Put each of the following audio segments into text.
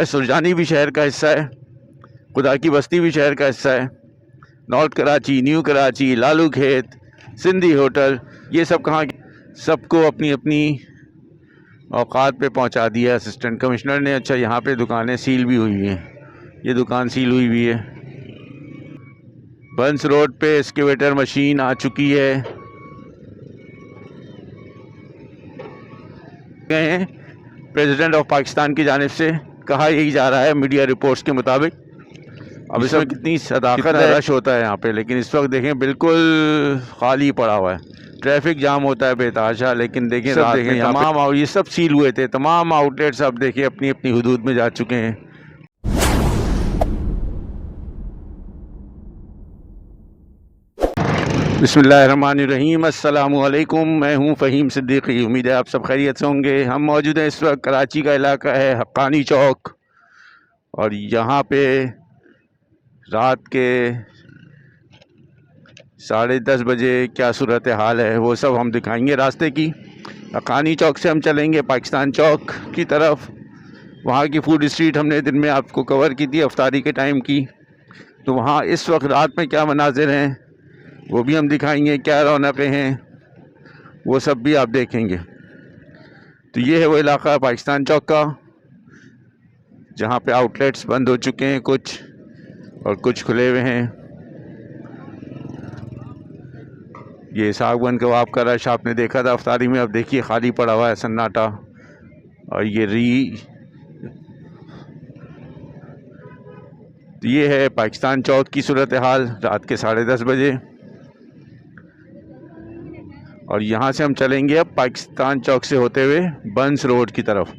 सुरजानी भी शहर का हिस्सा है, खुदा की बस्ती भी शहर का हिस्सा है, नॉर्थ कराची, न्यू कराची, लालू खेत, सिंधी होटल, ये सब कहाँ सबको अपनी अपनी औकात पे पहुंचा दिया असिस्टेंट कमिश्नर ने। अच्छा, यहाँ पे दुकानें सील भी हुई हैं, ये दुकान सील हुई हुई है। बंस रोड पे एक्सकेवेटर मशीन आ चुकी है। गए हैं प्रेसिडेंट ऑफ पाकिस्तान की जानिब से, कहा यही जा रहा है मीडिया रिपोर्ट्स के मुताबिक। अब इसमें कितनी सदाकत है, रश होता है यहाँ पे, लेकिन इस वक्त देखें बिल्कुल खाली पड़ा हुआ है। ट्रैफिक जाम होता है बेतहाशा, लेकिन देखें रात में तमाम ये सब सील हुए थे, तमाम आउटलेट्स अब देखें अपनी अपनी हुदूद में जा चुके हैं। बिस्मिल्लाहिर्रहमानिर्रहीम, अस्सलामुअलैकुम। मैं हूँ फ़हीम सिद्दीकी। उम्मीद है आप सब खैरियत से होंगे। हम मौजूद हैं इस वक्त, कराची का इलाका है हक्कानी चौक, और यहाँ पे रात के 10:30 बजे क्या सूरत हाल है वो सब हम दिखाएंगे रास्ते की। हक्कानी चौक से हम चलेंगे पाकिस्तान चौक की तरफ। वहाँ की फूड स्ट्रीट हमने दिन में आपको कवर की थी, अफ्तारी के टाइम की, तो वहाँ इस वक्त रात में क्या मनाजिर हैं वो भी हम दिखाएंगे, क्या रौनकें हैं वो सब भी आप देखेंगे। तो ये है वो इलाका पाकिस्तान चौक का, जहाँ पे आउटलेट्स बंद हो चुके हैं कुछ, और कुछ खुले हुए हैं। ये सागवन कबाब का रश आपने देखा था अफ्तारी में, अब देखिए खाली पड़ा हुआ है, सन्नाटा। और तो ये है पाकिस्तान चौक की सूरत हाल रात के 10:30 बजे। और यहाँ से हम चलेंगे अब पाकिस्तान चौक से होते हुए बंस रोड की तरफ।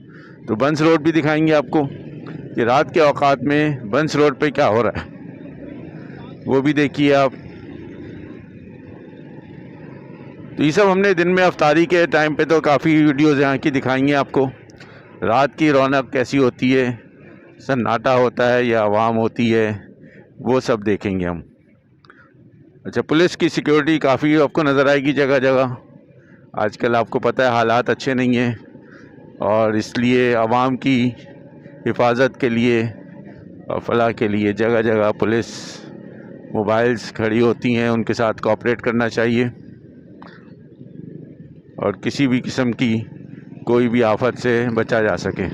तो बंस रोड भी दिखाएंगे आपको कि रात के औकात में बंस रोड पे क्या हो रहा है, वो भी देखिए आप। तो ये सब हमने दिन में अफ्तारी के टाइम पे तो काफ़ी वीडियोज़ यहाँ की दिखाएंगे आपको। रात की रौनक कैसी होती है, सन्नाटा होता है या आवाम होती है, वो सब देखेंगे हम। अच्छा, पुलिस की सिक्योरिटी काफ़ी आपको नज़र आएगी जगह जगह। आजकल आपको पता है हालात अच्छे नहीं हैं, और इसलिए आवाम की हिफाजत के लिए और फलाह के लिए जगह जगह पुलिस मोबाइल्स खड़ी होती हैं, उनके साथ कोऑपरेट करना चाहिए, और किसी भी किस्म की कोई भी आफत से बचा जा सके।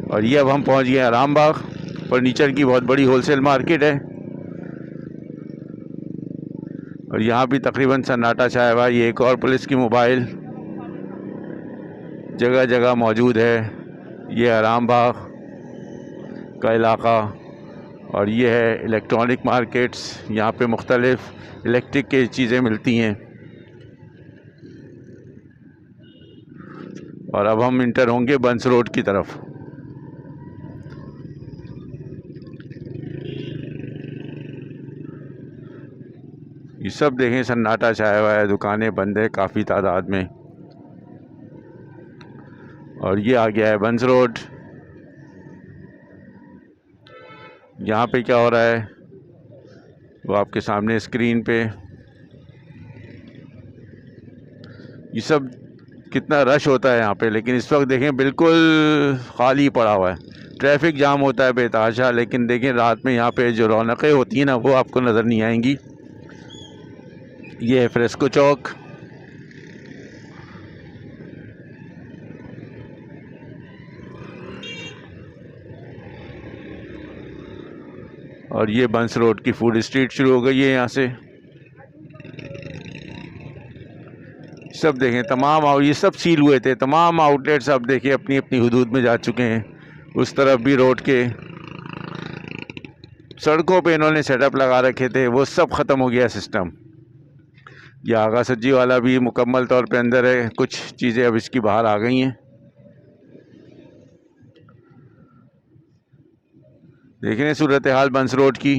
और ये अब हम पहुंच गए आराम बाग, फर्नीचर की बहुत बड़ी होलसेल मार्केट है, और यहाँ भी तकरीबन सन्नाटा छाया हुआ है। ये एक और पुलिस की मोबाइल जगह जगह मौजूद है। ये आराम बाग का इलाका, और ये है इलेक्ट्रॉनिक मार्केट्स, यहाँ पे मुख्तलिफ इलेक्ट्रिक की चीज़ें मिलती हैं। और अब हम इंटर होंगे बंस रोड की तरफ। ये सब देखें सन्नाटा छाया हुआ है, दुकानें बंद है काफ़ी तादाद में। और ये आ गया है बंस रोड। यहाँ पे क्या हो रहा है वो आपके सामने स्क्रीन पे। ये सब कितना रश होता है यहाँ पे, लेकिन इस वक्त देखें बिल्कुल खाली पड़ा हुआ है। ट्रैफिक जाम होता है बेतहाशा, लेकिन देखें रात में यहाँ पे जो रौनकें होती हैं ना वो आपको नज़र नहीं आएंगी। ये है फ्रेस्को चौक, और ये बंस रोड की फूड स्ट्रीट शुरू हो गई है यहाँ से। सब देखें तमाम ये सब सील हुए थे, तमाम आउटलेट्स अब देखिए अपनी अपनी हुदूद में जा चुके हैं। उस तरफ भी रोड के सड़कों पे इन्होंने सेटअप लगा रखे थे, वो सब ख़त्म हो गया सिस्टम। ये आगा सज्जी वाला भी मुकम्मल तौर पे अंदर है, कुछ चीज़ें अब इसकी बाहर आ गई हैं। देखें सूरत हाल बंस रोड की।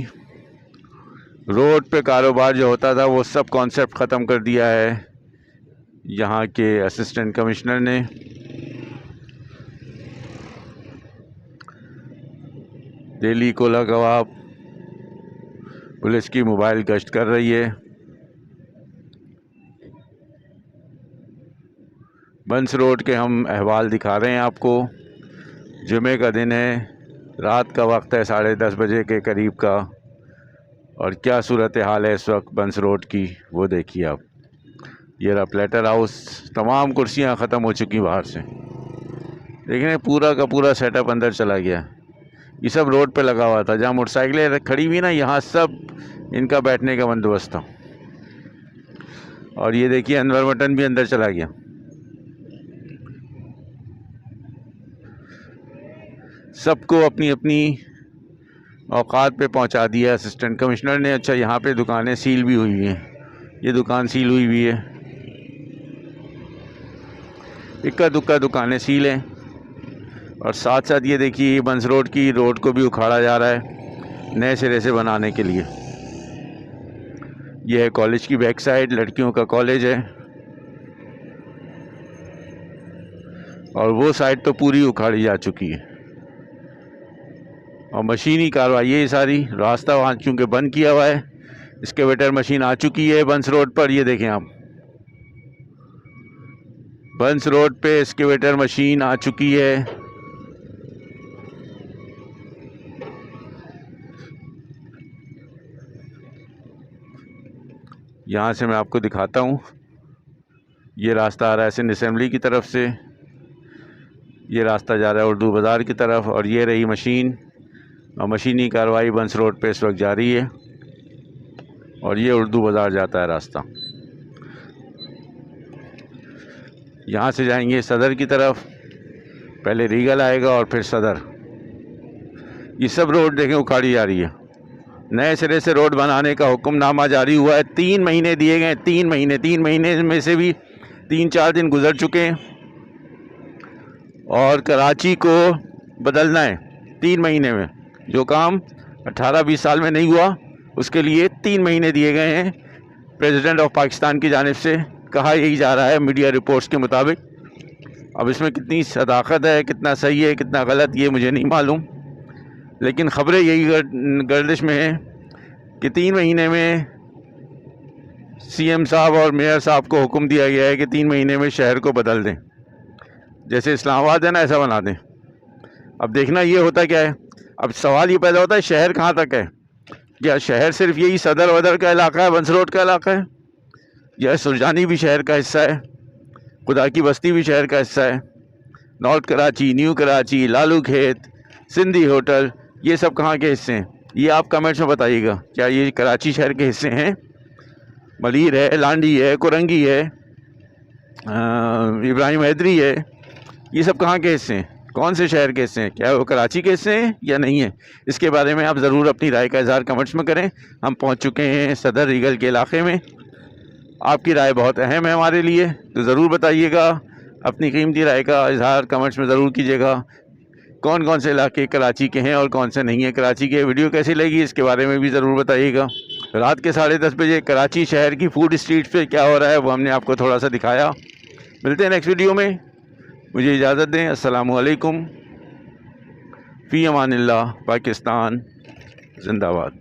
रोड पे कारोबार जो होता था वो सब कॉन्सेप्ट ख़त्म कर दिया है यहाँ के असिस्टेंट कमिश्नर ने। दिल्ली कोला कबाब पुलिस की मोबाइल गश्त कर रही है। बंस रोड के हम अहवाल दिखा रहे हैं आपको। जुमे का दिन है, रात का वक्त है 10:30 बजे के करीब का, और क्या सूरत हाल है इस वक्त बंस रोड की वो देखिए आप। ये रहा प्लेटर हाउस, तमाम कुर्सियां ख़त्म हो चुकी बाहर से। देखिए पूरा का पूरा सेटअप अंदर चला गया। ये सब रोड पे लगा हुआ था, जहाँ मोटरसाइकिलें खड़ी हुई ना, यहाँ सब इनका बैठने का बंदोबस्त था। और ये देखिए अनवर मटन भी अंदर चला गया। सबको अपनी अपनी औकात पे पहुंचा दिया असिस्टेंट कमिश्नर ने। अच्छा, यहाँ पे दुकानें सील भी हुई हैं, ये दुकान सील हुई हुई है, इक्का दुक्का दुकानें सील हैं। और साथ साथ ये देखिए ये बंस रोड की रोड को भी उखाड़ा जा रहा है नए सिरे से बनाने के लिए। ये है कॉलेज की बैक साइड, लड़कियों का कॉलेज है, और वो साइड तो पूरी उखाड़ी जा चुकी है। और मशीनी कार्रवाई ये सारी, रास्ता वहाँ चूँकि बंद किया हुआ है, एक्सकेवेटर मशीन आ चुकी है बंस रोड पर। ये देखें आप, बंस रोड पे एक्सकेवेटर मशीन आ चुकी है। यहाँ से मैं आपको दिखाता हूँ, ये रास्ता आ रहा है सिंध असेंबली की तरफ से, ये रास्ता जा रहा है उर्दू बाज़ार की तरफ, और ये रही मशीन। और मशीनी कार्रवाई बंस रोड पे इस वक्त जारी है, और ये उर्दू बाज़ार जाता है रास्ता। यहाँ से जाएंगे सदर की तरफ, पहले रीगल आएगा और फिर सदर। ये सब रोड देखें उखाड़ी जा रही है। नए सिरे से रोड बनाने का हुक्मनामा जारी हुआ है, 3 महीने दिए गए, 3 महीने में से भी 3-4 दिन गुजर चुके हैं, और कराची को बदलना है 3 महीने में। जो काम 18-20 साल में नहीं हुआ, उसके लिए 3 महीने दिए गए हैं प्रेसिडेंट ऑफ पाकिस्तान की जानिब से। कहा यही जा रहा है मीडिया रिपोर्ट्स के मुताबिक। अब इसमें कितनी सदाकत है, कितना सही है, कितना गलत, ये मुझे नहीं मालूम, लेकिन ख़बरें यही गर्दिश में है कि 3 महीने में सीएम साहब और मेयर साहब को हुक्म दिया गया है कि 3 महीने में शहर को बदल दें। जैसे इस्लामाबाद है ना, ऐसा बना दें। अब देखना ये होता क्या है, अब सवाल ये पैदा होता है शहर कहाँ तक है। क्या शहर सिर्फ यही सदर वदर का इलाका है, बंस रोड का इलाका है, या सुरजानी भी शहर का हिस्सा है, खुदा की बस्ती भी शहर का हिस्सा है, नॉर्थ कराची, न्यू कराची, लालू खेत, सिंधी होटल, ये सब कहाँ के हिस्से हैं? ये आप कमेंट्स में बताइएगा। क्या ये कराची शहर के हिस्से हैं? मलीर है, लांडी है, कुरंगी है, इब्राहिम हैदरी है, ये सब कहाँ के हिस्से हैं? कौन से शहर के हिस्से हैं? क्या वो कराची के हिस्से हैं या नहीं है? इसके बारे में आप ज़रूर अपनी राय का इज़हार कमेंट्स में करें। हम पहुँच चुके हैं सदर रीगल के इलाके में। आपकी राय बहुत अहम है हमारे लिए, तो ज़रूर बताइएगा, अपनी कीमती राय का इज़हार कमेंट्स में ज़रूर कीजिएगा। कौन कौन से इलाके कराची के हैं और कौन से नहीं हैं कराची के। वीडियो कैसी लगी इसके बारे में भी ज़रूर बताइएगा। रात के 10:30 बजे कराची शहर की फूड स्ट्रीट पे क्या हो रहा है वो हमने आपको थोड़ा सा दिखाया। मिलते हैं नेक्स्ट वीडियो में, मुझे इजाज़त दें। अस्सलामु अलैकुम, फ़ी अमानिल्लाह, पाकिस्तान जिंदाबाद।